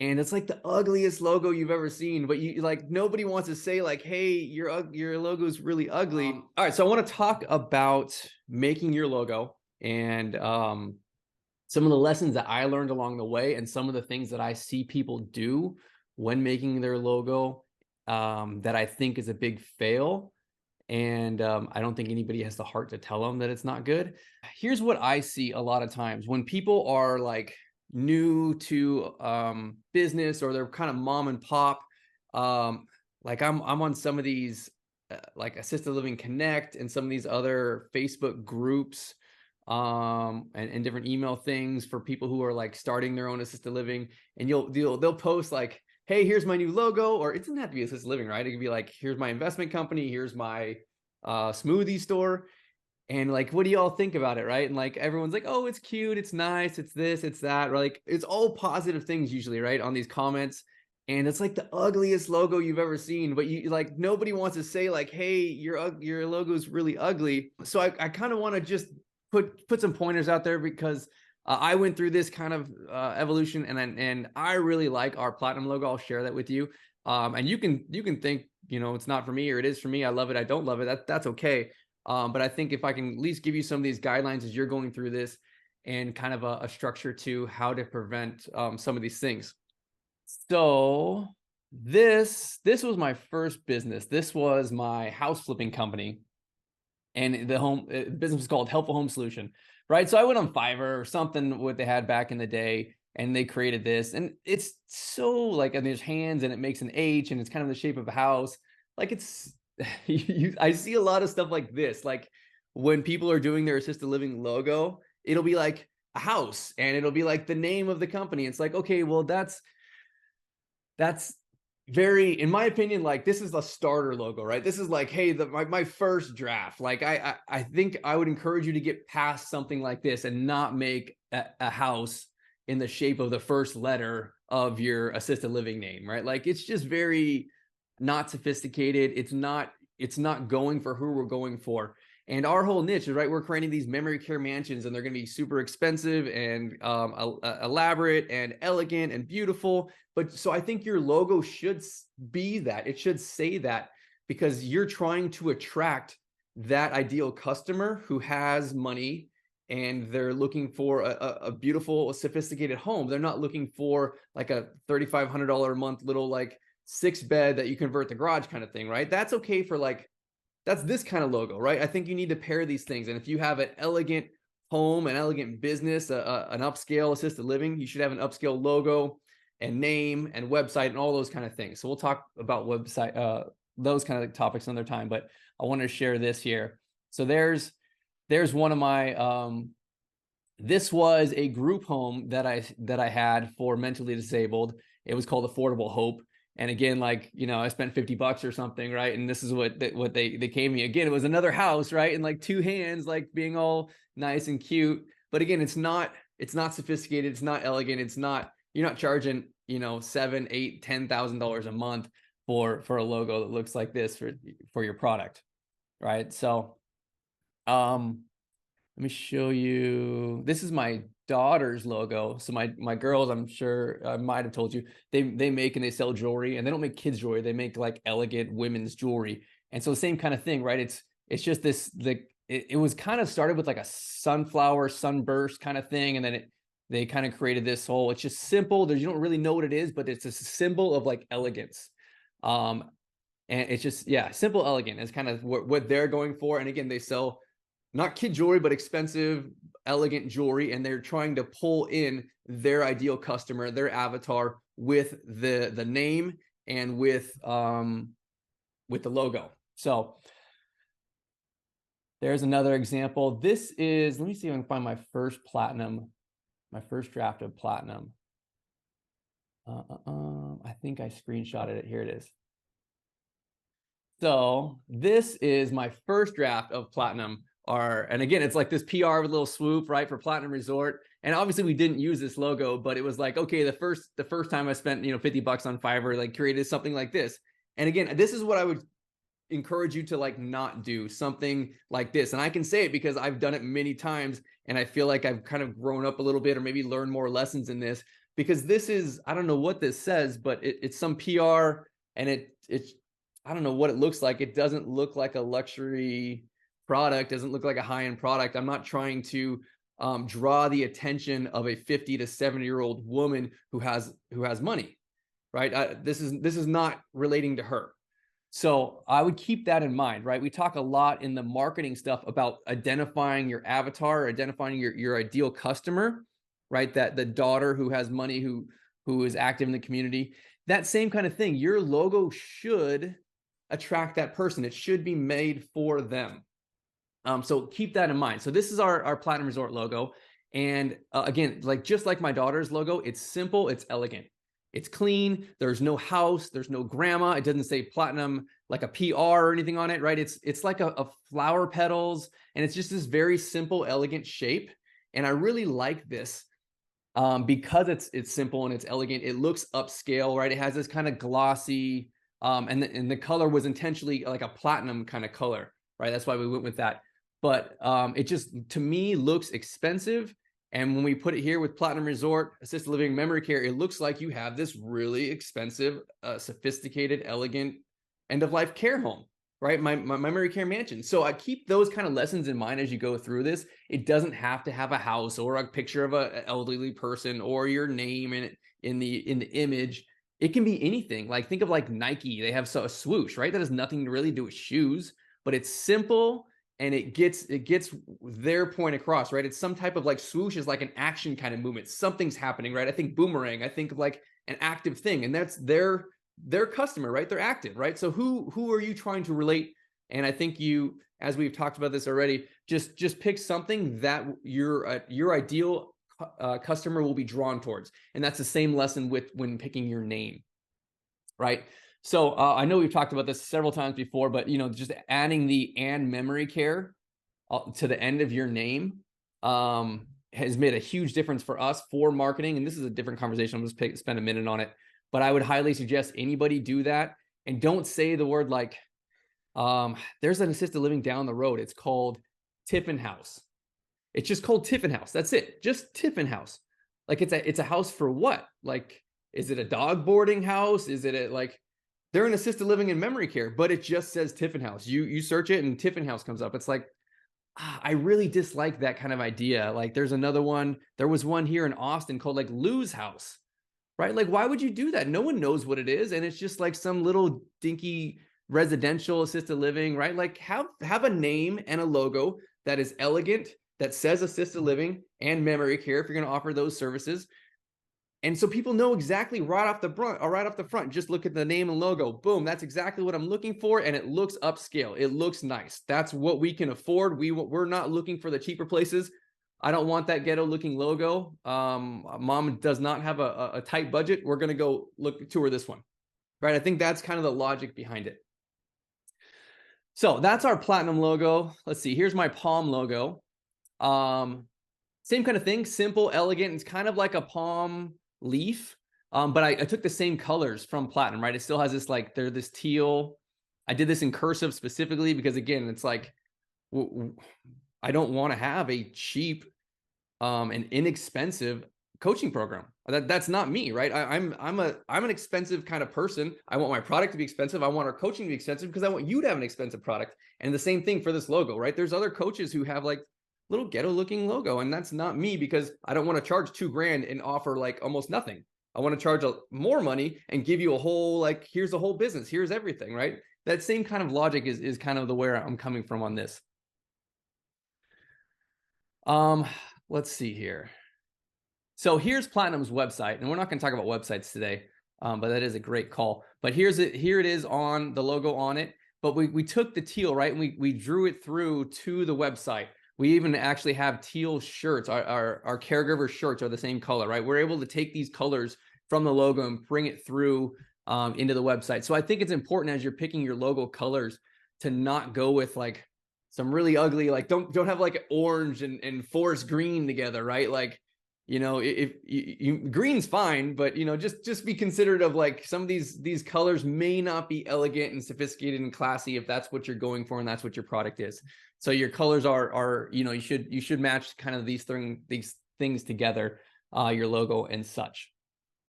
and it's like the ugliest logo you've ever seen, but you like nobody wants to say like, hey, your logo is really ugly. All right, so I want to talk about making your logo and some of the lessons that I learned along the way and some of the things that I see people do when making their logo that I think is a big fail. And I don't think anybody has the heart to tell them that it's not good. Here's what I see a lot of times when people are like new to business, or they're kind of mom and pop. Like I'm on some of these like Assisted Living Connect and some of these other Facebook groups and different email things for people who are like starting their own assisted living, and they'll post like, hey, here's my new logo, or it doesn't have to be assisted living, right? It could be like, here's my investment company, here's my smoothie store, and like, what do y'all think about it, right? And like everyone's like, oh, it's cute, it's nice, it's this, it's that, like it's all positive things usually, right, on these comments. And it's like the ugliest logo you've ever seen, but you like nobody wants to say like, hey, your logo is really ugly. So I kind of want to just put some pointers out there, because I went through this kind of evolution, and I really like our platinum logo. I'll share that with you. And you can think, it's not for me, or it is for me. I love it, I don't love it. That's okay. But I think if I can at least give you some of these guidelines as you're going through this, and kind of a structure to how to prevent some of these things. So this was my first business. This was my house flipping company, and the business was called Helpful Home Solution, right? So I went on Fiverr or something, what they had back in the day, and they created this, and it's so like, and there's hands, and it makes an H, and it's kind of the shape of a house. Like it's, I see a lot of stuff like this. Like when people are doing their assisted living logo, it'll be like a house, and it'll be like the name of the company. It's like, okay, well, that's very, in my opinion, like this is the starter logo, right? This is like, hey, my first draft. Like I think I would encourage you to get past something like this and not make a house in the shape of the first letter of your assisted living name, right? Like it's just very not sophisticated. It's not going for who we're going for. And our whole niche is, right, we're creating these memory care mansions, and they're going to be super expensive and elaborate and elegant and beautiful. But so I think your logo should be that. It should say that, because you're trying to attract that ideal customer who has money, and they're looking for a beautiful, sophisticated home. They're not looking for like a $3,500 a month little like 6-bed that you convert the garage kind of thing, right? That's okay for like, that's this kind of logo, right? I think you need to pair these things. And if you have an elegant home, an elegant business, an upscale assisted living, you should have an upscale logo and name and website and all those kind of things. So we'll talk about website, those kind of topics another time, but I wanted to share this here. So there's one of my, this was a group home that I had for mentally disabled. It was called Affordable Hope. And again, like, I spent $50 or something, right? And this is what they came me. Again, it was another house, right? And like two hands, like being all nice and cute. But again, it's not sophisticated. It's not elegant. It's not, you're not charging, $7,000, $8,000, $10,000 a month for a logo that looks like this for your product, right? So, let me show you. This is my daughter's logo. So my girls, I'm sure I might have told you, they make and they sell jewelry, and they don't make kids jewelry. They make like elegant women's jewelry. And so the same kind of thing, right? It's just this, it was kind of started with like a sunflower sunburst kind of thing. And then they kind of created this whole, it's just simple. You don't really know what it is, but it's a symbol of like elegance. And it's just, yeah, simple, elegant is kind of what they're going for. And again, they sell not kid jewelry, but expensive, elegant jewelry. And they're trying to pull in their ideal customer, their avatar, with the name and with the logo. So there's another example. This is, let me see if I can find my first draft of platinum. I think I screenshotted it. Here it is. So this is my first draft of platinum. And again, it's like this PR with a little swoop, right, for Platinum Resort. And obviously we didn't use this logo, but it was like, okay, the first time I spent, $50 on Fiverr, like created something like this. And again, this is what I would encourage you to like not do, something like this. And I can say it because I've done it many times, and I feel like I've kind of grown up a little bit, or maybe learned more lessons in this. because this is, I don't know what this says, but it's some PR, and it's, I don't know what it looks like. It doesn't look like a luxury product, doesn't look like a high-end product. I'm not trying to draw the attention of a 50 to 70-year-old woman who has money, right? This is not relating to her. So I would keep that in mind, right? We talk a lot in the marketing stuff about identifying your avatar, identifying your ideal customer, right? That the daughter who has money, who is active in the community. That same kind of thing. Your logo should attract that person. It should be made for them. So keep that in mind. So this is our Platinum Resort logo. And again, just like my daughter's logo, it's simple, it's elegant. It's clean. There's no house. There's no grandma. It doesn't say platinum like a PR or anything on it, right? It's like a flower petals, and it's just this very simple, elegant shape. And I really like this because it's simple and it's elegant. It looks upscale, right? It has this kind of glossy, and the color was intentionally like a platinum kind of color, right? That's why we went with that. But it just, to me, looks expensive. And when we put it here with Platinum Resort, Assisted Living, Memory Care, it looks like you have this really expensive, sophisticated, elegant end-of-life care home, right? My memory care mansion. So I keep those kind of lessons in mind as you go through this. It doesn't have to have a house or a picture of an elderly person or your name in the image. It can be anything. Like, think of like Nike. They have a swoosh, right? That has nothing to really do with shoes, but it's simple. And it gets their point across, right? It's some type of like swoosh is like an action kind of movement. Something's happening, right? I think boomerang, I think of like an active thing, and that's their customer, right? They're active, right? So who are you trying to relate? And I think you, as we've talked about this already, just pick something that your ideal customer will be drawn towards. And that's the same lesson when picking your name, right? So I know we've talked about this several times before, but just adding the "and memory care" to the end of your name has made a huge difference for us for marketing. And this is a different conversation. I'm just spend a minute on it, but I would highly suggest anybody do that. And don't say the word like, there's an assisted living down the road. It's called Tiffin House. It's just called Tiffin House. That's it. Just Tiffin House. Like, it's a house for what? Like, is it a dog boarding house? Is it they're in assisted living and memory care, but it just says Tiffin House. You search it and Tiffin House comes up. It's like, I really dislike that kind of idea. Like, there's another one. There was one here in Austin called like Lou's House, right? Like, why would you do that? No one knows what it is. And it's just like some little dinky residential assisted living, right? Like, have a name and a logo that is elegant, that says assisted living and memory care if you're going to offer those services. And so people know exactly right off the front, just look at the name and logo. Boom, that's exactly what I'm looking for. And it looks upscale. It looks nice. That's what we can afford. We're not looking for the cheaper places. I don't want that ghetto looking logo. Mom does not have a tight budget. We're going to go tour this one, right? I think that's kind of the logic behind it. So that's our Platinum logo. Let's see. Here's my Palm logo. Same kind of thing. Simple, elegant. It's kind of like a palm leaf, but I took the same colors from Platinum, right? It still has this like, they're this teal. I did this in cursive specifically because, again, it's like, I don't want to have a cheap and inexpensive coaching program. That's not me, right? I'm an expensive kind of person. I want my product to be expensive. I want our coaching to be expensive because I want you to have an expensive product. And the same thing for this logo, right? There's other coaches who have like little ghetto looking logo, and that's not me, because I don't want to charge $2,000 and offer like almost nothing. I want to charge more money and give you a whole, like, here's the whole business, here's everything, right? That same kind of logic is kind of the where I'm coming from on this. Let's see here. So here's Platinum's website, and we're not going to talk about websites today, but that is a great call. But here it is on the logo on it. But we took the teal, right, and we drew it through to the website. We even actually have teal shirts. Our caregiver shirts are the same color, right? We're able to take these colors from the logo and bring it through into the website. So I think it's important as you're picking your logo colors to not go with like some really ugly, like don't have like orange and forest green together, right? Like, if green's fine, but just be considerate of like some of these colors may not be elegant and sophisticated and classy if that's what you're going for and that's what your product is. So your colors are you should match kind of these things together, your logo and such.